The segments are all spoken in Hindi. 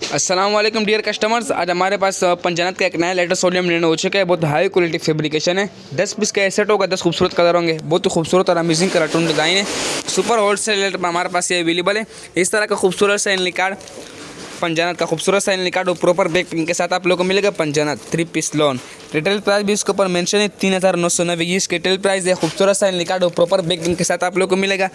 अस्सलाम वालेकुम डियर कस्टमर्स। आज हमारे पास पंजानत का एक नया लेटेस्ट सोलियम लेना हो चुका है। बहुत हाई क्वालिटी फैब्रिकेशन है। 10 पीस का एसेट होगा, 10 खूबसूरत कलर होंगे। बहुत ही खूबसूरत और अमेजिंग कार्टून डिज़ाइन है। सुपर होलसेल रेट पर हमारे पास ये अवेलेबल है। इस तरह का खूबसूरत सा एनली कार्ड, पंजानत का खूबसूरत सा एनली कार्ड और प्रॉपर बैक पिन के साथ आप लोगों को मिलेगा। पंजानत 3 पीस लोन रिटेल प्राइस भी इसके ऊपर मेंशन है 3990। ये इसके रिटेल प्राइस है। खूबसूरत सा एनली कार्ड और प्रॉपर बैक पिन के साथ आप लोगों को मिलेगा।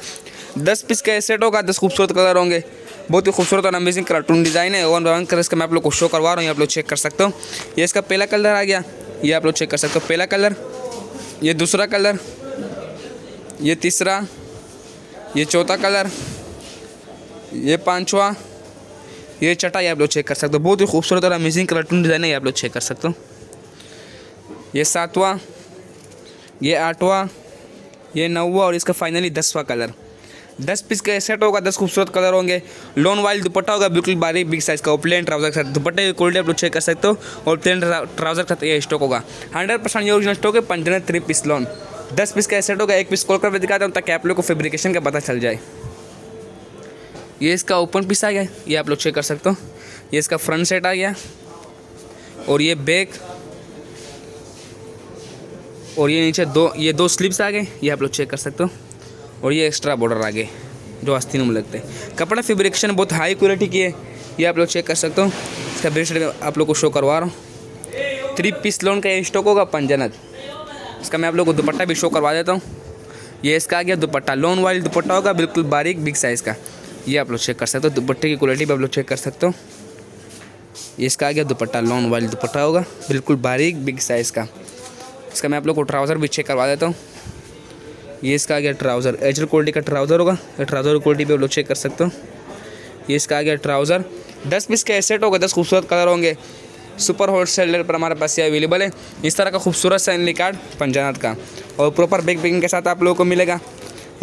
10 पीस का एसेट होगा, 10 खूबसूरत कलर होंगे। बहुत ही खूबसूरत और अमेजिंग कार्टून डिज़ाइन है। वन बाय वन कलर्स का मैं आप लोग को शो करवा रहा हूँ, ये आप लोग चेक कर सकते हो। ये इसका पहला कलर आ गया, ये आप लोग चेक कर सकते हो। पहला कलर, ये दूसरा कलर, ये तीसरा, ये चौथा कलर, ये पांचवा, ये छठा, ये आप लोग चेक कर सकते हो। बहुत ही खूबसूरत और अमेजिंग कार्टून डिज़ाइन है, ये आप लोग चेक कर सकते हो। ये सातवां, ये आठवां, ये नौवां और इसका फाइनली 10वां कलर। 10 पीस का सेट होगा, 10 खूबसूरत कलर होंगे। लॉन वाइल दुपट्टा होगा, बिल्कुल बारीक बिग साइज का और प्लेन ट्राउजर के साथ। दुपट्टे की क्वालिटी आप लोग चेक कर सकते हो और प्लेन ट्राउजर के साथ ये स्टॉक होगा। 100% ये ओरिजिनल स्टॉक है। पंजानत 3 पीस लॉन 10 पीस का सेट होगा। एक पीस खोल कर दिखाता हूँ ताकि आप लोग को फैब्रिकेशन का पता चल जाए। ये इसका ओपन पीस आ गया, ये आप लोग चेक कर सकते हो। ये इसका फ्रंट सेट आ गया और ये बैक और ये नीचे ये दो स्लीव्स आ गए, ये आप लोग चेक कर सकते हो। और ये एक्स्ट्रा बॉर्डर आ गए जो आस्तीनों में लगते हैं। कपड़ा फैब्रिकेशन बहुत हाई क्वालिटी की है, ये आप लोग चेक कर सकते हो। इसका ब्रेसलेट आप लोग को शो करवा रहा हूँ। 3 पीस लोन का ये स्टॉक होगा पंजानत। इसका मैं आप लोग को दुपट्टा भी शो करवा देता हूँ। ये इसका आ गया दुपट्टा, लोन वाली दुपट्टा होगा, बिल्कुल बारीक बिग साइज़ का। ये आप लोग चेक कर सकते हो। दुपट्टे की क्वालिटी भी आप लोग चेक कर सकते हो। ये इसका आ गया दुपट्टा, लोन वाली दुपट्टा होगा, बिल्कुल बारीक बिग साइज़ का। इसका मैं आप लोग को ट्राउज़र भी चेक करवा देता हूँ। ये इसका आ गया ट्राउज़र, एचल क्वालिटी का ट्राउज़र होगा। ये ट्राउज़र क्वालिटी भी आप लोग चेक कर सकते हो। ये इसका आ गया ट्राउज़र। 10 पीस का सेट होगा, 10 खूबसूरत कलर होंगे। सुपर होलसेल रेट पर हमारे पास ये अवेलेबल है। इस तरह का खूबसूरत सा एनली कार्ड पंजानत का और प्रॉपर बैक पैकिंग के साथ आप लोगों को मिलेगा।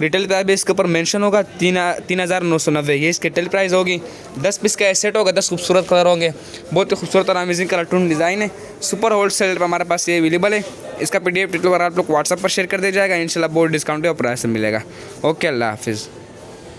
रिटेल प्राइस भी इसके ऊपर मेंशन होगा 3990। ये इसकी रिटेल प्राइस होगी। 10 पीस का सेट होगा, 10 खूबसूरत कलर होंगे। बहुत ही खूबसूरत और अमेजिंग कार्टून डिज़ाइन है। सुपर होलसेल पर हमारे पास ये अवेलेबल है। इसका PDF डिटेल आप लोग व्हाट्सएप पर शेयर कर दिया जाएगा। इंशाल्लाह बहुत डिस्काउंट और प्राइस मिलेगा। ओके, अल्लाह हाफिज़।